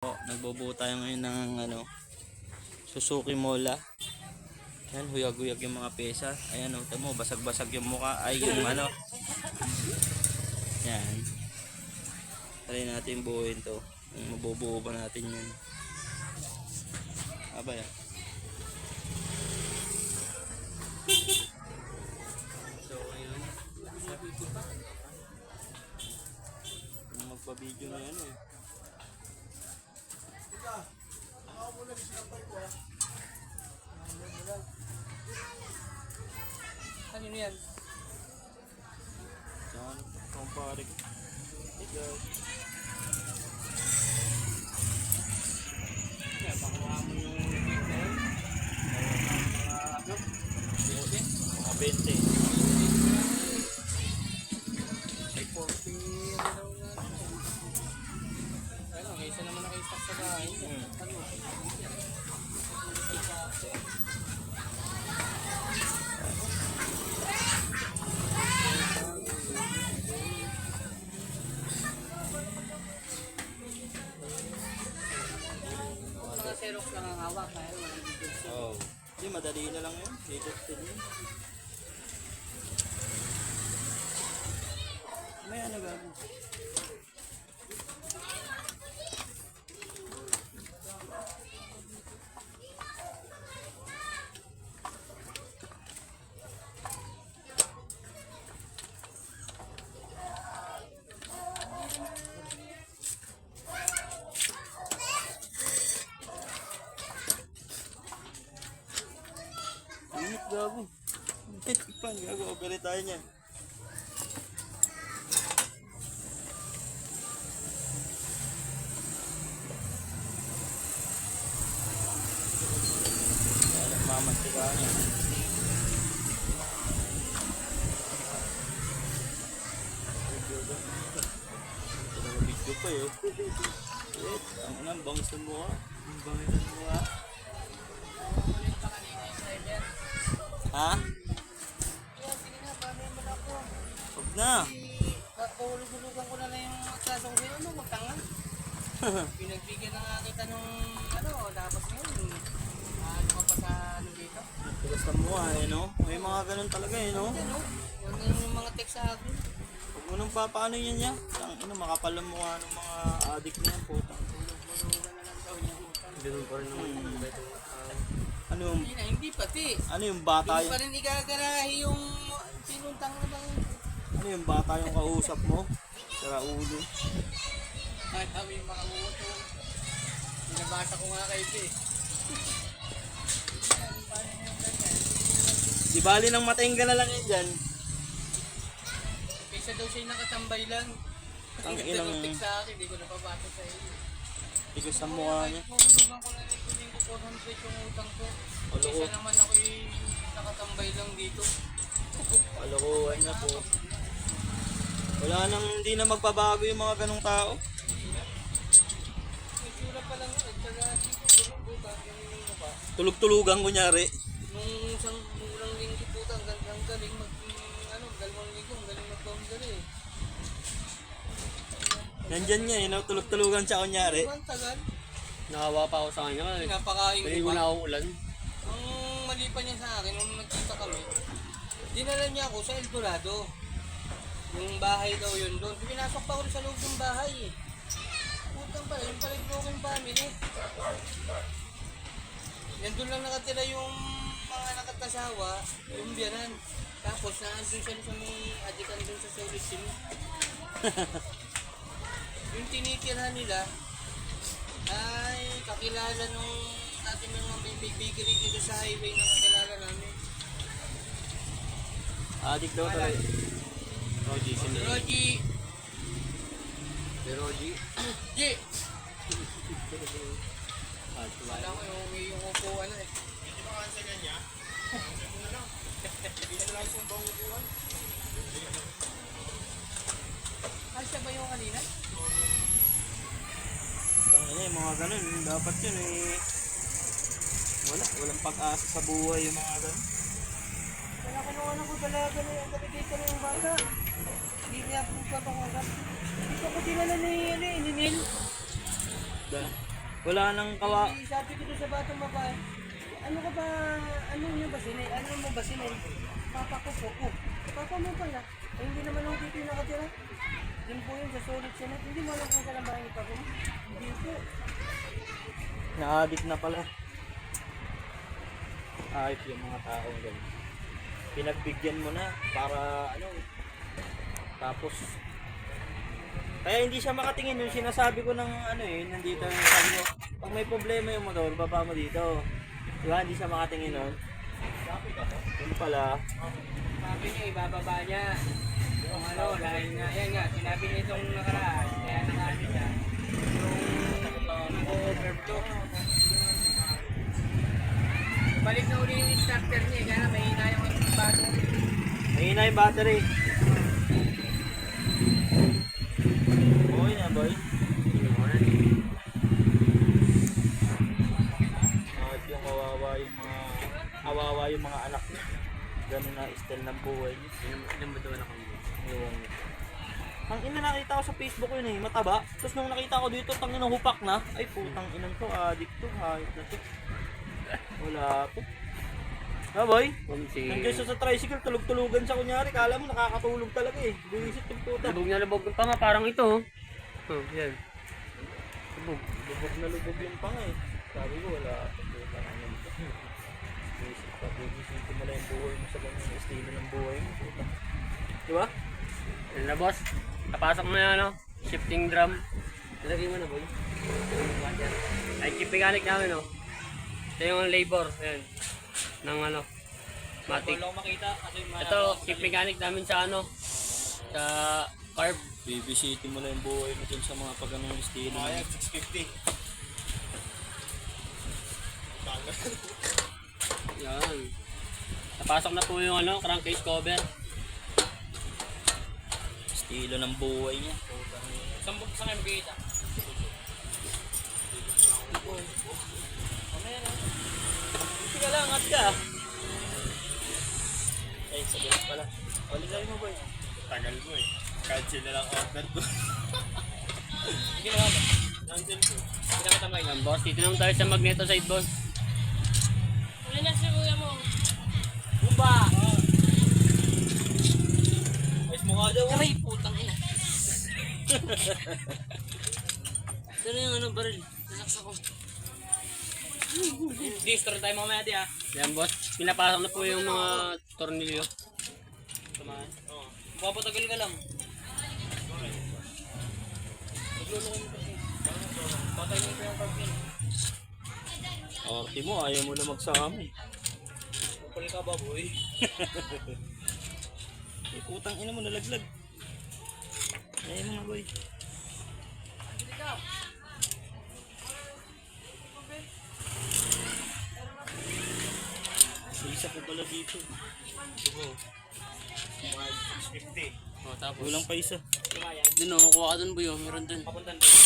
Nagbubuo tayo ngayon ng Suzuki Mola. Yan, huyag-huyag yung mga pesa. Ayan, tamo, basag-basag yung mukha. Ay, yung yan. Try natin buuin to. Mabubuo pa natin yun. Aba yan. So, ayun. Magpa-video na yan eh. Ano yan? Yan, kumpare. Hey guys. Yan, pakuha mo yung Mga 20. ay 40. Ano, may isa naman naka-stock sa bahay. Ano? Xerox lang ang hawak kaya walang details. Oh. Hindi, madali na lang yun. Dito yun. May ano gagawin? Init gago. Init pan gago. Opera tayo niyan. Mamas ka niya. Video pa eh. Ang anong bangus ng mukha. Ang bangus ng mukha. Ha? Yeah, sige na, paano yung ako? Huwag na. Pahulog-hulugan ko na lang yung sasong sa'yo. Ano, magtanga? Pinagbigyan na nga kita nung dapat ngayon. Ano ka pa sa dito? Tigas ng mukha eh, no? May mga ganun talaga eh, no? Ano? Yung mga text sa akin. Huwag mo nang papaano yan niya. Makapal ang mukha ng mga adik na yan, puta. Hulugan na lang daw niya. Ganun pa rin naman. Ano yung, Hindi pati. ano yung bata Hindi yung, pa rin igagarahi yung pinuntang na bang. ano yung bata yung kausap mo? Sara ulo. Ay, kami makamuto. Pinabasa ko nga kayo eh. Di bali ng matingga na lang yan dyan. Kaysa daw siya nakatambay lang. Ang Ang inang- ganda ng sa akin, hindi ko napabasa sa iyo. Tigas ang mukha niya. Mahulugan ko na rin ko din ko 400 yung utang ko. Kaysa naman ako'y nakatambay lang dito. Kalokohan na po. Wala nang, hindi na magbabago yung mga ganong tao. May sura pa lang yun. Tsaga dito, tulog-buta. Ganun yung mukha. Tulog-tulugan kunyari. Nung isang murang linggo po, ang galing dalawang linggo, ang galing mag-boundary eh. Nandyan nga eh, no? Tulog-tulugan siya kunyari. Ang tagal. Nakawa pa ako sa kanya. Pinapakain Pwede ko ko pa. na akong ulan. Ang mali pa niya sa akin, nung nagkita kami, dinala niya ako sa El Dorado. Yung bahay daw yun doon. Pinasok pa ako sa loob ng bahay eh. Putang pala, yung pala yung broken family. Yan doon lang nakatira yung mga nakatasawa, yung biyanan. Tapos naandun siya sa may adikan doon sa Solid Sim. Yung tinitirhan nila ay kakilala nung natin mga may bakery dito sa highway na kakilala namin. Adik daw talaga. Roji, si Roji! Si Roji. G! Wala ko yung upuan na eh. Hindi ba cancel yan niya? Hindi na lang yung bang upuan. Ah, siya ba yung kanina? Yung mga ganun, dapat yun eh. Walang pag-asa sa buhay yung mga ganun. Wala kinuha ko dalaga na yung dito na yung bata. Hindi niya po pa pangarap. Ito ko dinala ni Nil. Wala nang kawa. Sabi ko doon sa batang babae, ano ka ba, ano nyo ba sinay? Ano mo ba sinay? Papa ko po. Oh, papa mo pala. Eh, hindi naman ako dito yung nakatira. Yun po yun, sa solid siya. Hindi mo alam kung saan ang bahay ni papa mo. Hindi po. Na-addict na pala. Ayos yung mga taong ganyan. Pinagbigyan mo na para ano. Tapos kaya hindi siya makatingin yung sinasabi ko ng ano nandito yung sabi ko, pag may problema yung motor, baba mo dito. Diba? Hindi siya makatingin nun. Yun pala. Sabi niya, ibababa niya. Yung ano, dahil nga, yan nga, sinabi niya itong nakaraan. Kaya nakali siya. Yung overflow. Balik na uli yung starter niya, kaya may hina yung battery. Mahina yung battery. Okay na boy. At yung kawawa yung mga anak niya. Ganun na style ng buhay niya. Ilan ba daw na kami? Ewan niya. Ang ina nakita ko sa Facebook yun mataba. Tapos nung nakita ko dito, tangin ng hupak na. Ay putang inang to, addict to, hayop na to. Wala po. Ha boy? Nandiyan siya sa tricycle, tulog-tulugan siya kunyari. Kala mo nakakatulog talaga Buwisit yung puta. Lubog na lubog pa nga, parang ito. Yan. Lubog na lubog yung panga Sabi ko wala. Puta na yun. Buwisit pa. Buwisit mo lang yung buhay mo sa ganyan estilo ng buhay mo. Puta. Diba? Yan na boss. Napasok mo na shifting drum. Lagay mo na, boy. Ay, keep mechanic namin Ito yung labor. Ayan. Ng matic. Wala ko makita kasi Ito, keep mechanic namin sa sa carb. Babysitting mo lang yung buhay mo dun sa mga pag-anong estilo. Ayan, 650. Yan. Napasok na po yung crankcase cover. Estilo ng buhay niya. Saan kayo magkikita? Sige lang, angat ka. Ay, sabihin pala. Paligay mo boy. Tagal mo Cancel na lang order ko. Ginawa ba? Cancel ko. Pinakatamay lang boss. Dito naman tayo sa magneto side boss. Ano na si kuya mo? Bumba! Ayos mo nga daw. Aray, putang ina. Saan yung baril? Sasaksak ko. Distro tayo mamaya di Yan boss. Pinapasok na po yung mga tornilyo. Tumaan. Oo. Papatagal ka lang. Patayin ko yung pagpin. Arte mo, ayaw mo na magsama Kupal ka ba boy? Putang ina mo, nalaglag. Ayaw mo nga boy. Isa po pala dito. Mga 650. Tapos. Walang pa isa. Dun kukuha ka dun boy meron dun. Papuntan dun.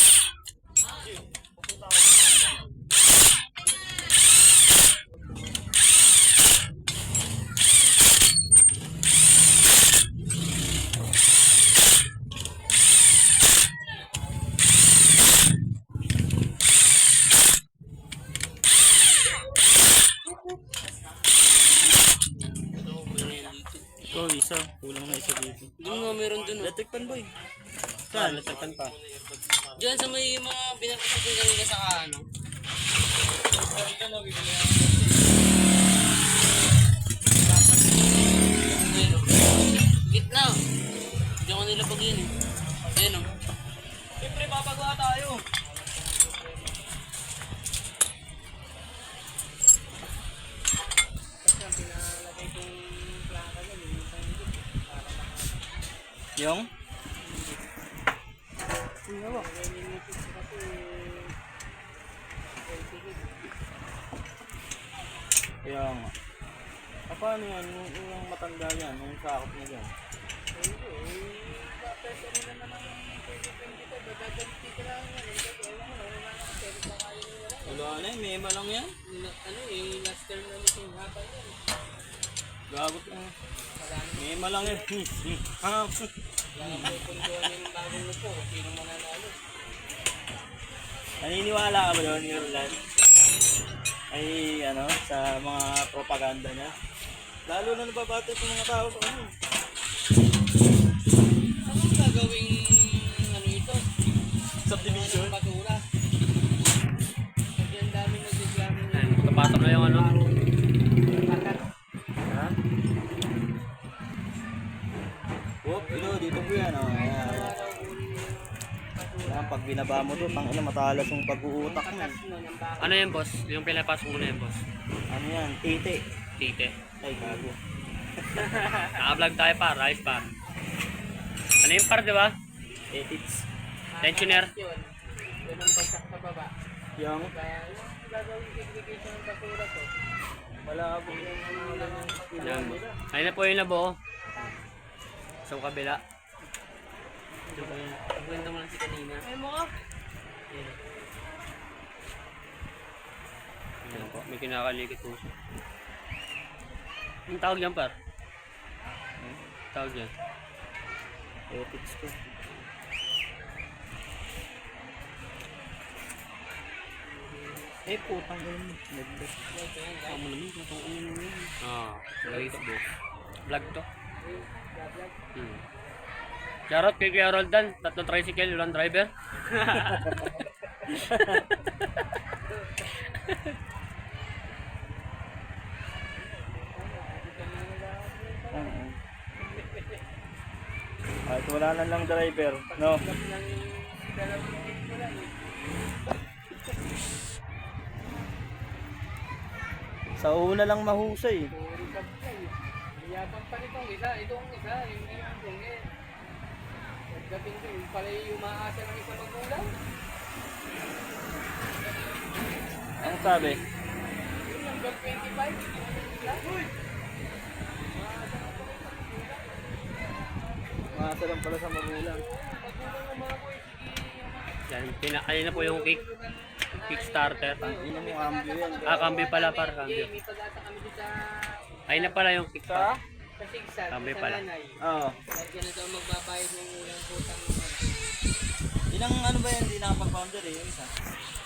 Ito, isa. Kulang na isa dito. Doon nga meron dun. Electric pan boy. Saan? Electric pan pa. Diyan sa may mga binagkasal ko kanina sa Gitna. Diyan ko nilapag yun Ayan Siyempre, papagawa tayo. Yung? Kaya nga. Paano yan? Yung matanda yan, yung sakop niya dyan. Wala na eh, mema lang yan. Last term na nito yung haba yan. Gagot lang. Mema lang yan. Wala na po puntuan yung bagong lupo. Sino mananalo? Naniniwala ka ba doon, Yorlan? Ay, ano, sa mga propaganda niya? Lalo na nababata yung mga tao sa kanya. Anong gagawing ano ito? Subdivision? Ano basura? Kasi ang dami nagreklamo na Ayan, papasok na yung ano. pakat. Ha? Whoop, dito po yan. Oh. Ayan. Ayan, pag binaba mo doon, tangina matalas yung pag-uutak mo. Ano yan, boss? Yung pinapasok mo na yan, boss. Ano yan? Tite. Tite. Ay, gago. Naka-vlog tayo par, ayos par. Ano yung par, di ba? Ethics. Tensioner. Yun. Yun ang bagsak sa baba. Yung Kaya ano gagawing segregation ng basura to? malabo yung mga Yan. Ayun na po yung nabuo. Sa kabila. Maganda mo lang si kanina. Ay mo ka? Yan po, may kinakalikit po siya. Anong tawag yan par? Tawag yan. ethics ko. Eh, putang ina. Nagdas. Tama naman, itong ulo mo yun. Facebook. Vlog to. Charot kay Kuya Roldan, 3 tricycle, 1 driver. At wala na lang driver, no? Sa una lang mahusay. Yabang pa nitong isa, itong isa, hindi yung dungin. Pagdating ko, yung pala yung umaasa ng isang magulang. Ang sabi? Yung number 25. Uy! Maasa lang pala sa magulang. Magulang ng mga boy, sige. Yan, ayun na po yung Kickstarter. Ina mo, cambio yan. Cambio pala par, cambio. May pag-asa kami dito sa Ayun na pala yung Kickstarter. Sigsag, Kami sa pala. nanay. Oo. Dahil yan na daw magbabayad ng ulang putang. Ilang ano ba yan, hindi nakapag-founder eh, yung isa.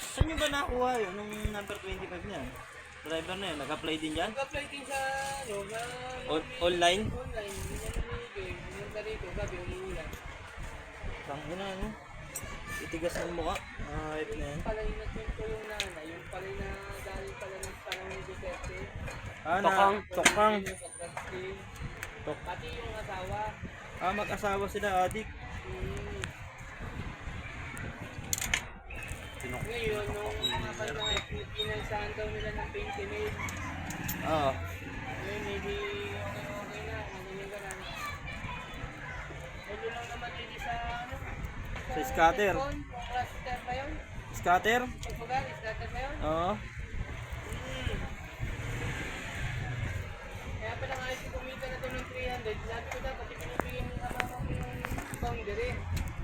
Saan nyo ba nakuha yun, nung number 25 niyan? Driver na yun, nag-apply din dyan? Nag-apply din sa, ano, na Online? online. Hindi niya namigay. Pumunta rito, sabi, umuulan. Tang ina, ano? Itigas ng mukha. Hype na yan. Yung pala yung nagkwento yung nanay, yung pala na dahil pala ng panahon ni Duterte. Tokang. Tokang. Yung pag-drug Tok. pati yung asawa. Mag-asawa sila, adik. Hmm. Ngayon, nung mga panahon, pinansahan daw nila ng 20 mil. Oo. Ngayon, maybe okay na, magaling ka na. Ano lang naman din sa, ano? Sa scatter. Kung cluster pa yun? Scatter? Pagpagal, scatter pa yun? Oo. Kaya pala nga yung kumita na ito ng 300, sabi ko dapat ipinibigyan ng amang yung boundary.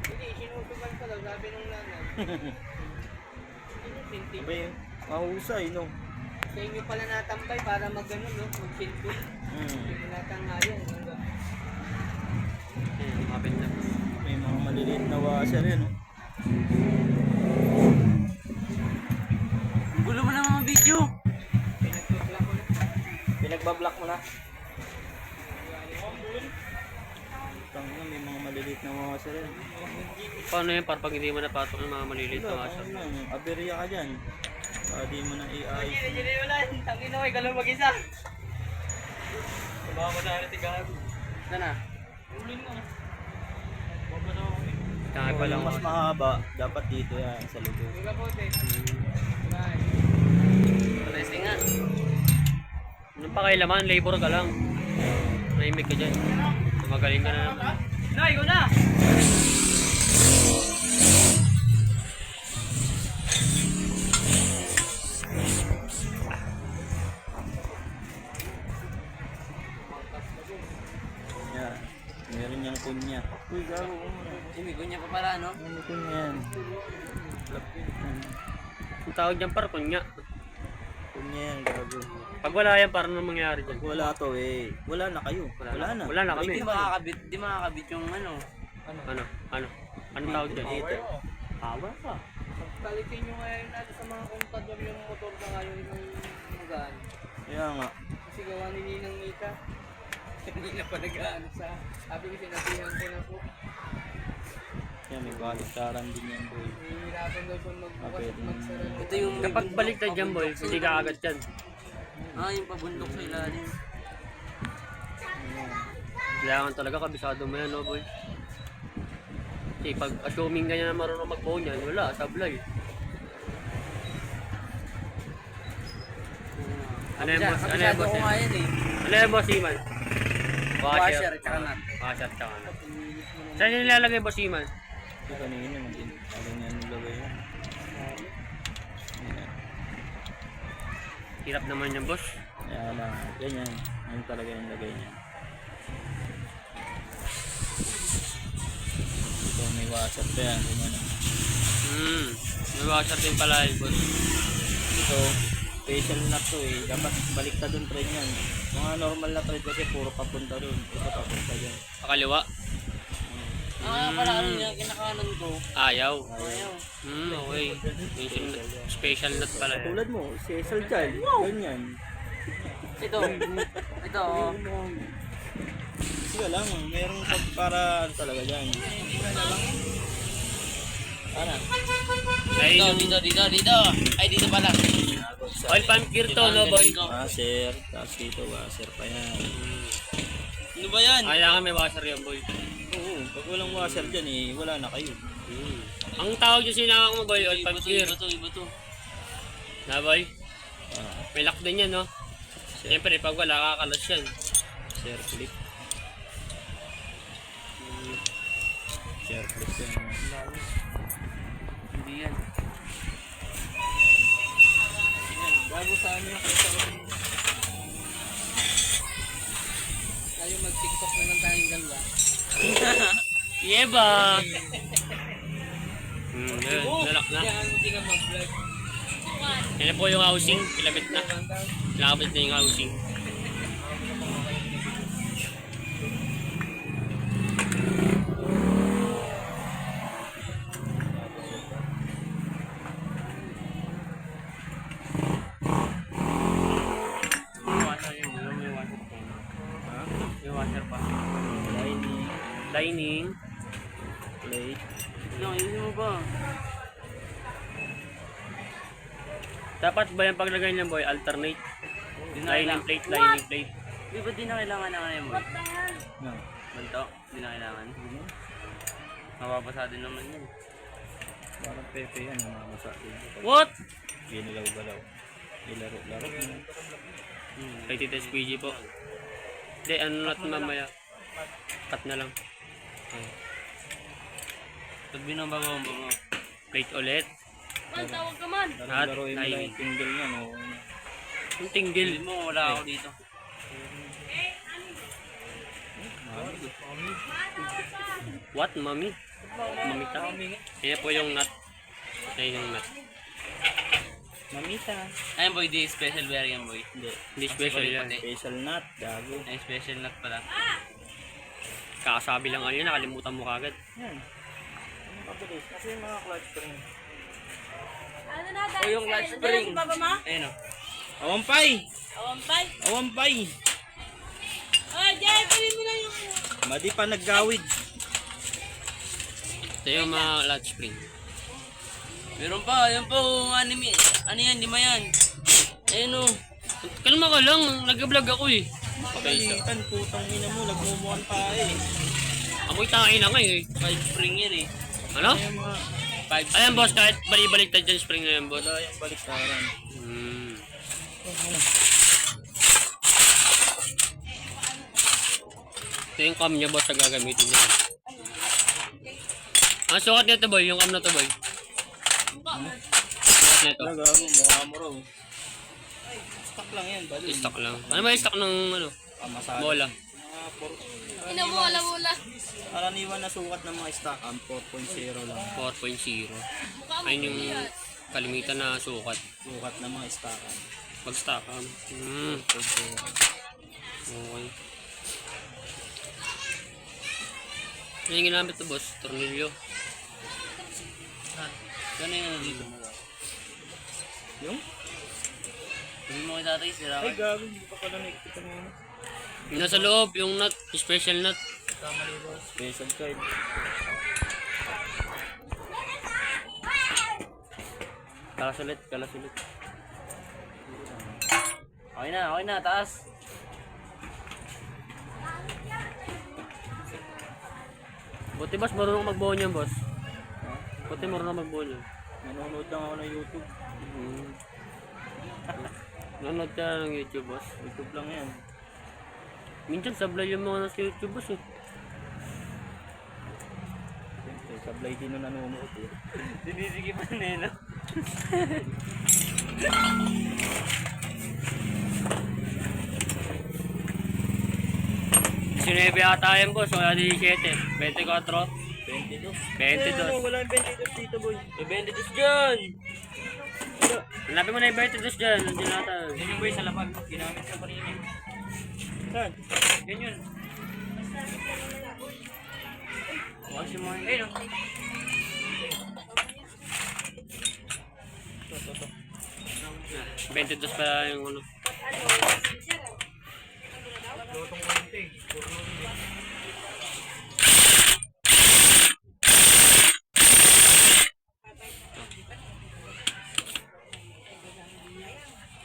Hindi, sinusugal pa daw, sabi nung nanay. Sinting. Sabi, mahusay, no? Sa inyo pala natambay para mag-ano, no? Mag-sinting. Hindi natangayan. Ayan, kapit na. May mga maliliit na washer yan, no? Gulo mo na mga video. Pinagpapla ko na. Pinagbablock mo na. Tangina, may mga maliliit na washer yan. Paano yan par pag hindi mo napasok ng mga maliliit na Wala, asal? ano lang, aberya ka dyan. Di mo na i-ayos. Hindi wala. Tangin na, may galong mag-isa. Baka mo na tigahan. Sana. Ulin mo. Kaya Kaya pala mas mahaba, dapat dito yan, sa likod. Wala po, te. Bye. Testing nga. Anong pakailaman? Labor ka lang. Nahimik ka dyan. Magaling ka na naman. Nay, go na! Yan. Meron niyang kunya. Uy, gago ko muna. Imigo niya pa pala, no? Ano kunya yan? Ang tawag dyan par, kunya. Kunya yan, gago. Pag wala yan, parang anong mangyari dyan? Pag wala to eh, wala na kayo. Wala na. Wala na kami. Di makakabit yung ano. Ano? Anong tawag dyan? Dito. Power ka. Balikin nyo ngayon natin sa mga kontador yung motor na ngayon ng magaan. Kaya nga. Kasi gawa ni Ninang Mita. Hindi na pa nag-ano sa... Sabi ko sinabihan ko na po. Yan, may baliktaran din yan, boy. Hihirapan daw po magbukas Okay. at magsara. Ito yung kapag baliktad dyan boy, hindi ka agad yan. Yung pabundok sa ilalim. Kailangan talaga kabisado mo yan, no boy. Kasi pag assuming ganyan na marunong mag-phone yan, wala, sablay. Ano yung boss? Ano yung boss? yan eh. Ano yung boss, Iman? Washer, tsaka nut. Washer, tsaka nut. Saan yung nilalagay boss, Iman? Ito kanina, parang yan nilagay yan. Ayan. Hirap naman yung boss. Kaya lang, ganyan. Yan talaga yung lagay niya. Ito, may washer pa yan. Ganyan. May washer din pala yung boss. Ito, special na to eh. Dapat baliktad doon thread yan. Mga normal na thread kasi puro papunta doon. Ito papunta dyan. Pakaliwa. Para ano yung kinakanan ko. Ayaw. Ayaw. Okay. May special nut pala yan. Tulad mo, special child. Ganyan. Ito. Ito. Oh. Sige lang, merong para ano talaga dyan. Ano? Ay, Dito. Ay, dito pala. oil pump gear to, no boy? Washer, tapos dito washer pa yan. Ano ba yan? Kailangan may washer yan boy. Oo, pag walang washer dyan eh, wala na kayo. Ang tawag yung sinakak mo boy, oil pump gear. Iba to. Na boy? Ah, May lock din yan, no? Siyempre, pag wala, kakalas yan. share clip. Share clip yan. Hindi yan. Bago sa amin yung kaya sa tayo mag-tiktok na lang tayong dalawa. Yeba! Yun, nalak na. Kaya hindi ka mag-vlog. Yan na po yung housing, ilabit na. Ilabit na yung housing. Yung washer pa. Lining, Lining. plate. Ayusin mo ba? Dapat ba yung paglagay niyan boy, alternate? Lining plate, lining plate. Di ba di na kailangan ng ano yun, boy? No. Ganito? Di na kailangan. Mababasa din naman yun. Parang pepe yan, namamasa din. What? Ginalaw-galaw. Ilaro-laro. Rated SPG po. Hindi, ano natin mamaya. Cut na lang. Pag binababaw mo. Plate ulit. Laro-laro yung lining. yung tingle niya, no? Yung tinggil. Hindi mo, wala ako dito. What, mami? Mamita? Yan po yung nut. Yan yung nut. Mamita. Ayun boy, di special bear yan boy. Hindi. Hindi special yan. Special nut, gago. Ay, special nut pala. Kakasabi lang ano yun, nakalimutan mo kagad. Yan. Ano kabilis? Kasi yung mga clutch spring. O yung clutch spring. Ayun o. Awampay! Awampay. Awampay! Oh, Jay, pili mo na yung... Madi pa naggawid. Ito yung mga latch spring. Meron pa, ayun po, anime. Ano yan, lima yan. Ayun o. Kalma ka lang, nag-vlog ako eh. Pagalitan, putang ina mo, nagmumuhan pa eh. Amoy tain na ngayon eh. 5 spring yan eh. Ano? Kaya mga 5 Ayan boss, kahit bali-baliktad dyan spring na yan boss. wala yung baliktaran. Ito yung cam niya boss na gagamitin niya. Ang sukat nito boy, yung cam na to boy. Sukat nito. Gago, mukha mo raw. Stock lang yan, balon. Stock lang. Ano ba yung stock ng ano? Pamasada. Bola? Inamula-mula. Karaniwan na sukat ng mga stock, 4.0 lang. 4.0. Ayun yung kalimitan na sukat. Sukat ng mga stock. Pag stock cam. Okay. Ano yung ginamit to boss? Tornilyo. Ano yung dito? Yung? Sabi mo kay tatay, sira Ay, gago. Hindi pa pala nakikita mo yun. Yung nasa loob, yung nut, special nut. Special card. Kalas ulit, kalas ulit. Okay na, taas. Buti boss, marunong magbuo niyan boss. Buti marunong magbuo niyan. Nanonood lang ako ng YouTube. Nanonood ka ng YouTube boss. YouTube lang yan. Minsan sablay yung mga nasa YouTube boss eh. Siyempre, sablay din nung nanonood eh. Sinisigipan na yun, no? Sinebe ata yan boss, wala 17, 24, 22. 22. Wala yung 22 dito, boy. May 22 dyan! Hanapin mo na yung 22 dyan, nandiyan ata. Yan yung boy sa lapag. Ginamit sa kanina. Saan? Yan yun. Wash mo yun. Ayun, no? 22 pa yung ano.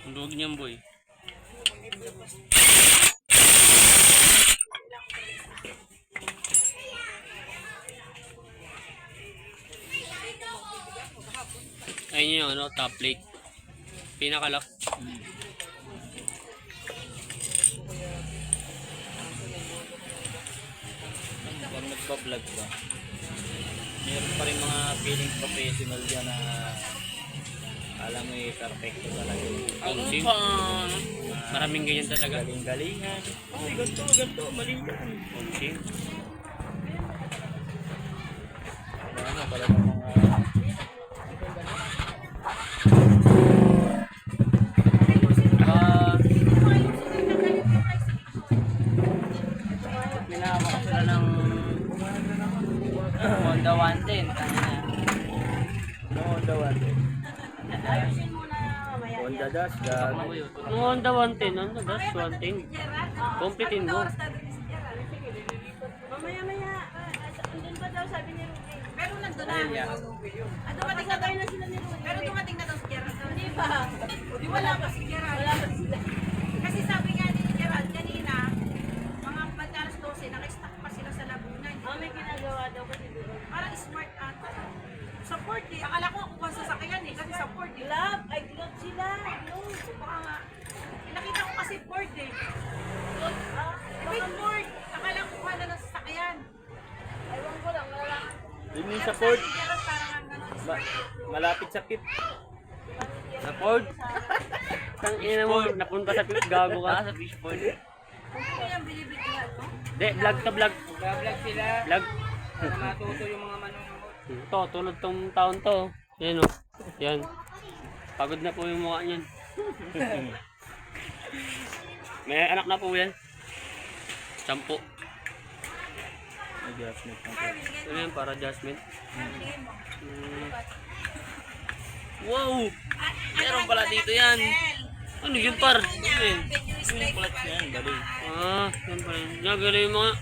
Ang duwag niyan boy. Ayun yung ano, top plate. Pinakalock. Pag nagpa-vlog ka, meron pa rin mga feeling professional dyan na alam mo eh, perfecto talaga. Sim. Maraming ganyan talaga. Galing-galingan. Ay, ganito, mali yan. Sim. Ano talaga mga... Pinawa ko sila ng Honda 110. No, Honda 110. Honda Dash, gago. Nung Honda 110, Honda Dash 110. Kumplitin mo. Mamaya-maya. Andun ba daw sabi ni Ruby? Pero nandun na. Dumating na tayo na sila ni Ruby. Pero dumating na daw si Gerald. Hindi ba? Di wala pa si Gerald. Wala pa sila. Kasi sabi nga ni Gerald kanina, mga pagkalas 12, naka-stack pa sila sa Laguna. May ginagawa daw kasi doon. Parang smart ata. Support eh. Akala ko kukuha sa sakyan eh. Kasi support eh. Glove. Ay, glove sila. Glove. Baka nga. Nakita ko kasi board eh. Big board. Akala ko kuha na lang sa sakyan. Ewan ko lang. Wala. Yun yung sa Ford. Gerald parang ang gano'n. Malapit sa pit. Sa Ford. Tang ina mo, napunta sa pit, gago ka. Sa fishboard. Kung ano yung bilibigyan mo? De, vlog to vlog. Vlog sila. Vlog. Para matuto yung mga manonood. Ito, tulad tong taon to. Yan o. Yan. Pagod na po yung mukha niyan. May anak na po yan. 10. Adjustment ng Ano yan, para adjustment? Wow! Meron pala dito yan. Ano yun par? Ano yun? yung clutch na yan, bali. Yan pala yun. Nagano yung mga...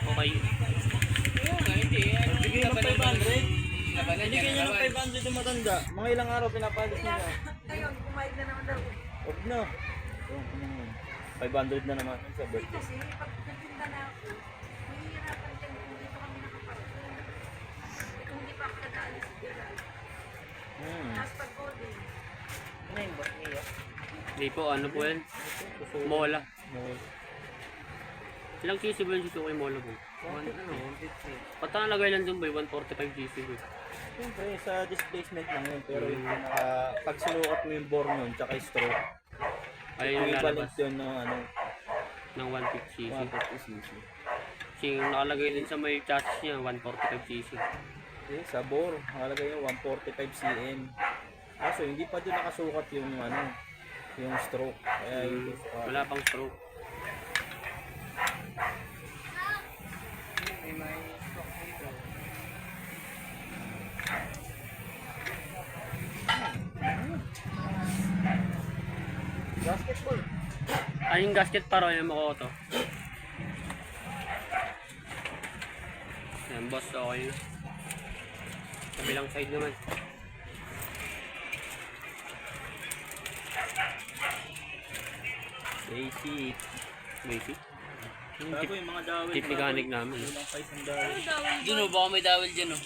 Okay. Bigay ng 500. Binigyan niya ng 500 yung matanda. Mga ilang araw pinapalis nila. Ayun, kumain na naman daw. Huwag na. 500 na naman sa birthday. Kasi pag nagtinda na ako, mahihirapan din kung dito kami nakaparking. Kung hindi pa ako nadaalis si Gerald. Tapos pag coding. Ano yung boss niya? Hindi po, ano po yan? Mola. Ilang GC ba yung dito kay Mola po? 150. Pata nalagay lang dun ba? 145 GC po. Siyempre, sa displacement lang yun. Pero yung pag sinukat mo yung bore nun, tsaka yung stroke, Ayun yung lalabas equivalent yun ng ano, ng 150 cc. 150cc. Kasi yung nakalagay din sa may chassis niya, 145 cc. Okay, sa bore, nakalagay yung 145 cm. Kaso hindi pa doon nakasukat yung ano, yung stroke. Kaya yung Wala pang stroke. Basketball. Ay, yung gasket paro, yung mako to. Yan, boss, okay na. Kabilang side naman. Basic. Basic. Yung Bago yung mga dawil. tip mechanic namin. Walang pa isang dawil. Dun o, baka may dawil dyan o.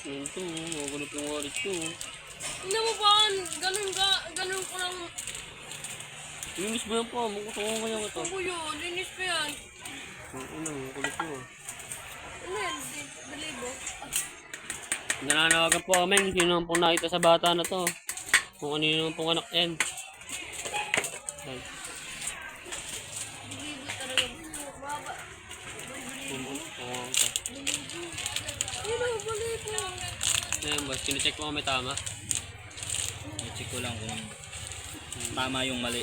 Yun to, magulo yung wallet to. Hindi mo ba, ganun ko lang. Linis ba yan po? Magulo ko ngayon ito. Ako yun, linis ko yan. Ano, magulo to. Ano yan, balibo? Nananawagan po kami, sino naman pong nakita sa bata na to. Kung kanino naman pong anak yan. Ay, Balibo talaga. Baba. oo, ito. Ano, balibo? Ayan boss, sinecheck mo kung may tama. I-check ko lang kung tama yung mali.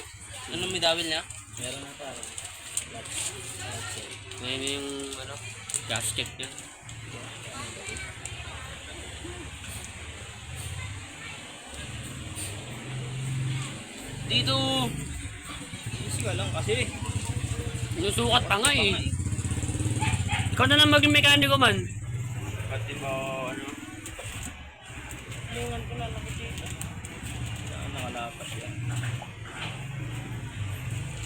Anong may dawil niya? Meron na pare. Ngayon yung ano, gasket niya. Dito! Easy ka lang kasi. Sinusukat pa nga eh. Ikaw na lang maging mekaniko man. Pati mo, ano? Lingan ko na nakikita. Nakalapas yan.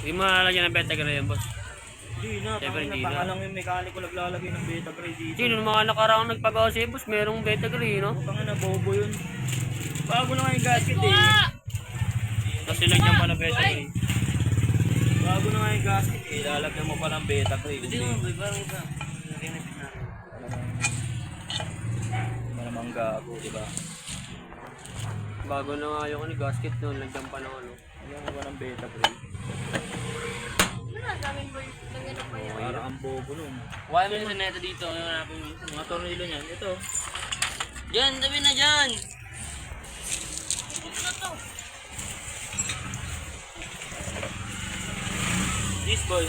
Hindi mo lalagyan ng beta gray yan boss. Hindi na, Siyempre, tangin hindi na na. tanga lang yung mekaniko naglalagay ng beta gray dito. Sino nung mga nakaraang nagpagawa si boss, merong beta gray no? Tangin na bobo yun. Bago na nga yung gasket eh. Tapos nilagyan pa ng beta gray. Bago na nga yung gasket eh. Lalagyan mo pa ng beta gray. Hindi mo, boy, parang ito. Hindi namang gago, diba? Bago na nga yung ano, gasket noon, lagyan pa ng ano. Lagyan mo pa ng beta gray. Ano, daming boy, nangyano pa yan. Para ang bobo nun. Kuha mo sa neto dito. Ano hanapin mo? Mga tornillo niyan, ito. Diyan, tabi na dyan! Ano to? This boy.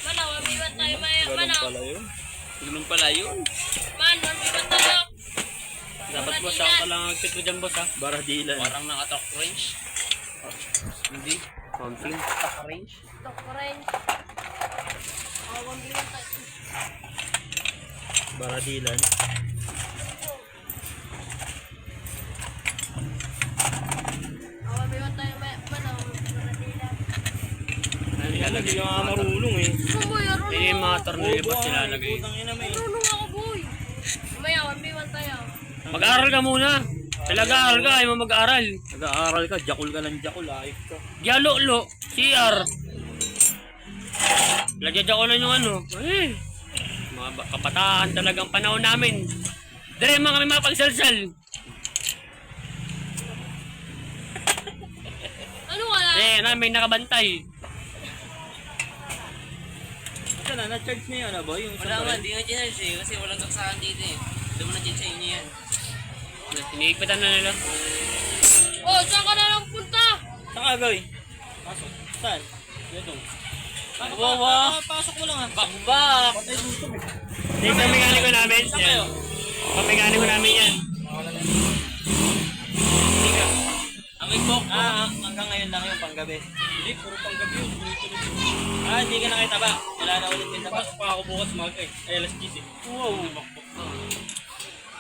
Mana, mabiwan tayo maya. Ganun Mana, pala yun. Ganun pala yun. man, mabiwan tayo. Dapat boss, ako pa lang nagpit mo dyan boss ha. Baradilan. Parang nakatalk range. Hindi. Something. Talk range. Tok rin. Oh, mabiwan tayo. Baradilan. Oh, mabiwan tayo maya. Mana, mabiwan. Ayun, Hindi ilalagay ka nga yung mga marunong eh. Ano boy, Eh, yung mga tornilyo boss Bobo, nilalagay. putang ina mo eh. Marunong ako boy. Maya, mabiwan tayo. Mag-aaral ka muna. Talaga-aaral ka, ayaw mo mag-aaral. Nag-aaral ka, jakul ka ng jakul, ayos ka. Gyalo-lo, CR. Lagyan ko lang yung ano. Eh, mga kabataan talagang panahon namin. Dere mga kami mapagsalsal. Ano wala? Eh, namin nakabantay. Ito na, na-charge niya yun, boy? Yung Wala nga, di nga ginals eh. Kasi walang kaksahan dito eh. Hindi mo na dyan sa inyo yan. Iniipitan na nila. Oh, saan ka na lang punta? Saan ka, boy? Pasok. Saan? Dito. Wawa! Pasok mo lang ha. Bakbak! Dito ang mekaniko namin. Yan. Ang mekaniko namin yan. Amoy bok! Hanggang ngayon lang yung panggabi. Hindi, puro panggabi yun. Hindi ka nakita ba? Wala na ulit yung tapas. Pasok pa ako bukas mag ay alas 10 eh. Wow.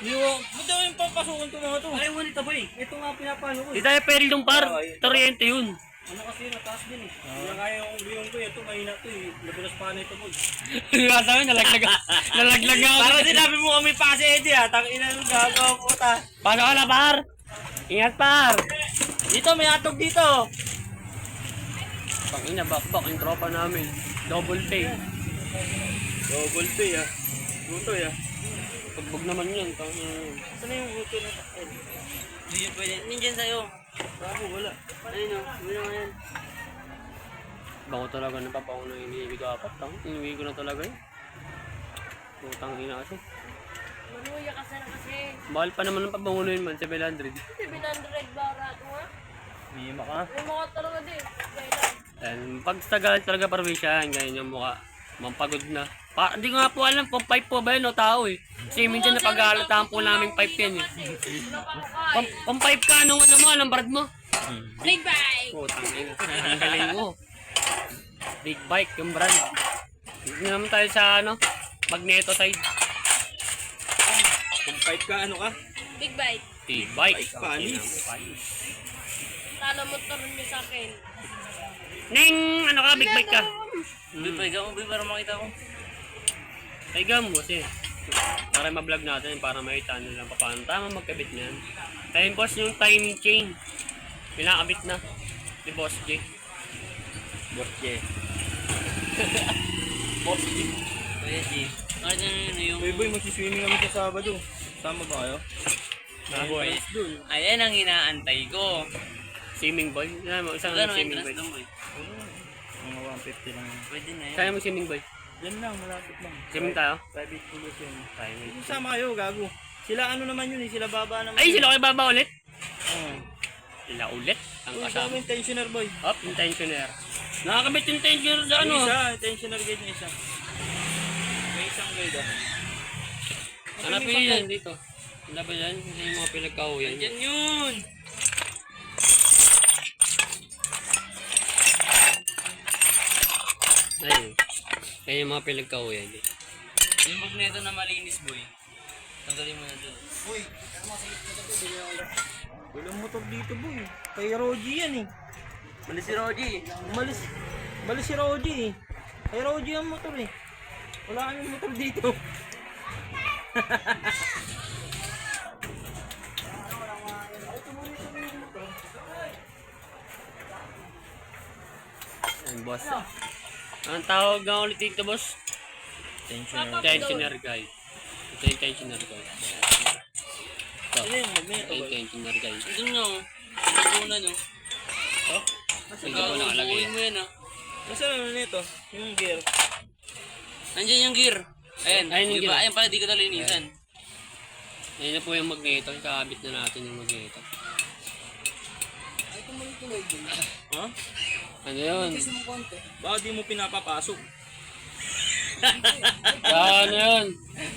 Yung, ba't daw yung papasukan ko mga to? Ay, wanita ba eh? Ito nga pinapalo ko Di tayo pwede yung par. Toriente yun. Ano kasi nataas din eh. Hindi na kaya yung gawin ko ito, mahina to eh. Nabulas pa na ito boy. Nga sabi, nalaglag ako. Parang sinabi mo kami pa kasi Eddie ha. Tangina nung gagawa po ta. Paano ka na par? Ingat par. Dito may atog dito. Pangina, bakbak yung tropa namin. Double pay. Double pay ha. Buto ya. Pagbog naman yun. Pangina yun. Saan na yung buto na takil? Hindi yun pwede. Nandiyan sa'yo. Bago wala. Ayun o, hindi naman yan. Bango talaga ng papango na iniibig apat. Iniibig ko na talaga yun. Putang ina kasi. Manuya ka sana kasi. Mahal pa naman ng pabango na yun man, 700. 700 barato nga. Mima ka. May mga talaga din. Kailan? And pag tagal talaga parwisyan, ganyan yung mukha. Mampagod na. Hindi ko nga po alam kung pipe po ba yun o tao eh. Kasi minsan napag-aalatahan po namin pipe yan eh. Pang pipe ka, anong ano mo, anong brand mo? Big bike! Putang ina. Ang galing mo. Big bike yung brand. Hindi naman tayo sa ano, Magneto side. Kung pipe ka, ano ka? Big bike. Big bike. Panis. Talo motor niyo sa akin. Neng, ano ka, big bike ka? Paiga mo, para makita ko. Paiga mo kasi. Para ma-vlog natin, para makita nyo lang paano tama magkabit niyan. Ayun boss, yung timing chain. Pinakabit na. Ni Boss J. Boss J. Kuya G. Ano yung... Boy, boy, magsiswimming kami sa Sabado. Sama ba kayo? Boy. Ayan ang inaantay ko. Swimming boy. Yan mo, isang Gano'ng swimming interest boy. doon, boy? Mga 150 lang. Pwede na yan. Kaya mo swimming boy. Yan lang, malapit lang. Swimming tayo? Private pool yun. Timing. Sama kayo, gago. Sila ano naman yun eh, sila baba naman. Ay, sila kayo baba ulit? Oo. Sila ulit? Ang Uy, kasama. dami intentioner boy. Up, intentioner. Nakakabit yung intentioner sa ano? Yung isa, intentioner guide yung isa. May isang guide ah. Hanapin nyo yan dito. Hanapin yan. Kasi yung mga pinagkahuyan. Yan yun! Ayun. Kaya yung mga pinagkahuyan. Yung magneto na malinis, boy. Tanggalin mo na doon. Walang motor dito boy. Kay Roji yan eh. Malis si Roji. Balis si Roji eh. Kay Roji ang motor eh. Wala kaming motor dito. Ayun, boss. Ang tawag nga ulit dito, boss? Intentioner. Tensioner guide. Ito yung tensioner guide. Ito. Ano yung magneto Ito yung boy? tensioner guide. Ito nyo. Ito na, no? Hindi ko nakalagay. Buuin mo yan, ah. Nasaan ano nito? Yung gear. Nandiyan yung gear. Ayan, Ayun yung diba? gear. Ayan pala, di ko nalinisan. Ayun na po yung magneto. Kakabit na natin yung magneto. Ha? Ano yun? Baka di mo pinapapasok. Sa ano yun?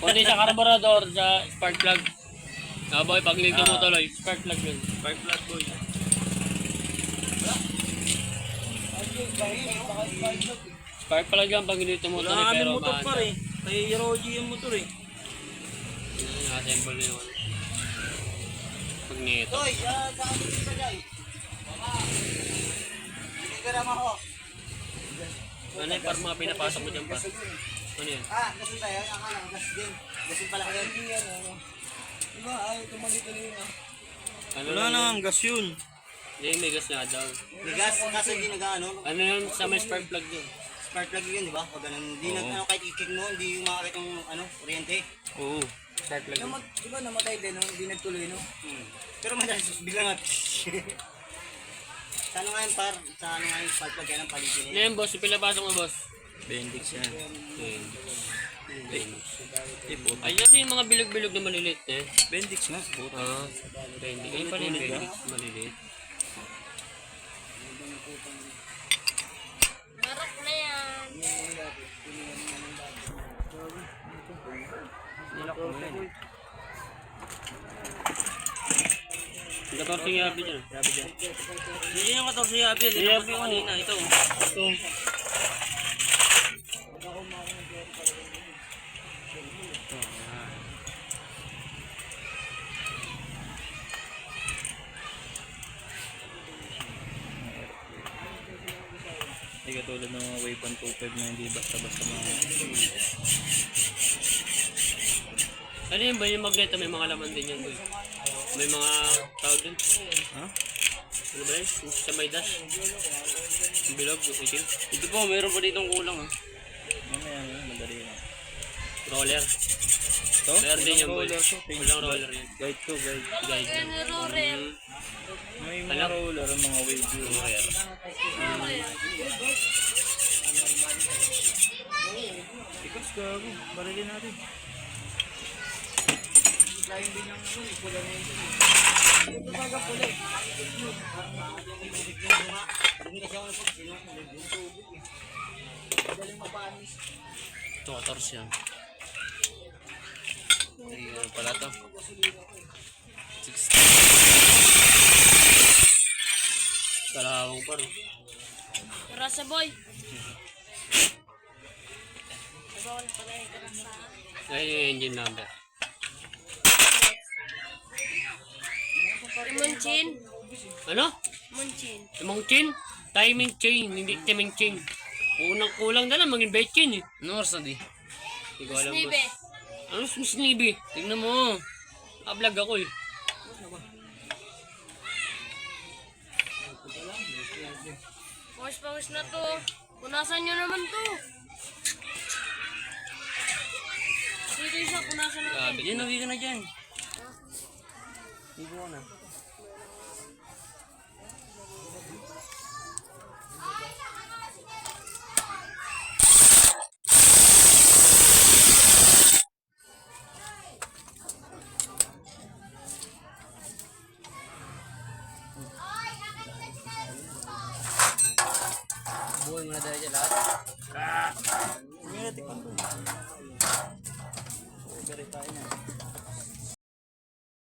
Kundi sa carburetor, sa spark plug. Boy, pag nilito mo tuloy, spark plug yun. Spark plug boy. Spark plug yan pag nilito mo Wala tuloy, kaming pero motor maanda. pa rin. Kay Roji yung motor eh. Naka-assemble na yun. Magneto. Ano yung parang mga pinapasok mo dyan pa? Ano yun? Gasin tayo. Akala ko gas din. Gasin pala kayo. Diba? Ay, tumali ko yun, ah. Ano Wala lang na yun? ang gas yun. Hindi, may gas nga daw. May gas, kaso hindi nag-ano. Ano yun sa may spark plug yun? Spark plug yun, di ba? Pag ganun, hindi Oo. nag-ano kahit i-kick mo, hindi makakit yung ano, kuryente. Oo. Spark plug yun. Di ba namatay din, no? Hindi nagtuloy, no? Pero madalas, bigla nga. Sa ano nga yung sa ano nga yung spark plug yan ang palitin Ano yun, boss? Yung pinapasok mo, boss? Bendix yan. Ayun yung mga bilog-bilog na maliliit eh. Bendix nga. Puta. Hindi. Ayun pala yung bilog. Maliliit. Marap na yan. Nilak mo yan. Yung 14 yabi dyan. Hindi yung 14 yabi, hindi Yabi yung kanina, ito. Ito. Hindi katulad ng mga Wave 125 na hindi basta-basta mga... Ano yun ba yung magneto? May mga laman din yan, boy. May mga tawag din. Ha? Ano ba yun? Yung sa may dash. Yung bilog, yung itim. Ito po, mayroon pa ditong kulang, ah. Mamaya yun, madali lang. Roller. Ito? Roller din yan, boy. Roller to. Walang roller yan. Guide to, guide. Guide Yan lang. yung roller. May mga roller, ang mga wave view. Ikas gago, barilin natin. Totors yan. Ay, ano pala to? 60. Kalawang pa rin. Rasa boy. Ayun yung engine number. Munchin. Ano? Munchin. Timong chin? Timing chain, hindi timing chain. Kulang na lang, maging bet chain eh. Ano oras na di? Hindi ko alam Snibe. boss. Ano snibe? Tignan mo. Vlog ako eh. Pawis na to. Punasan nyo naman to. Dito isa, punasan natin. Grabe. Yan, uwi ka na dyan. Hindi ko na. Buhay mo na dahil dyan lahat. Hindi na tikman ko. Verify na.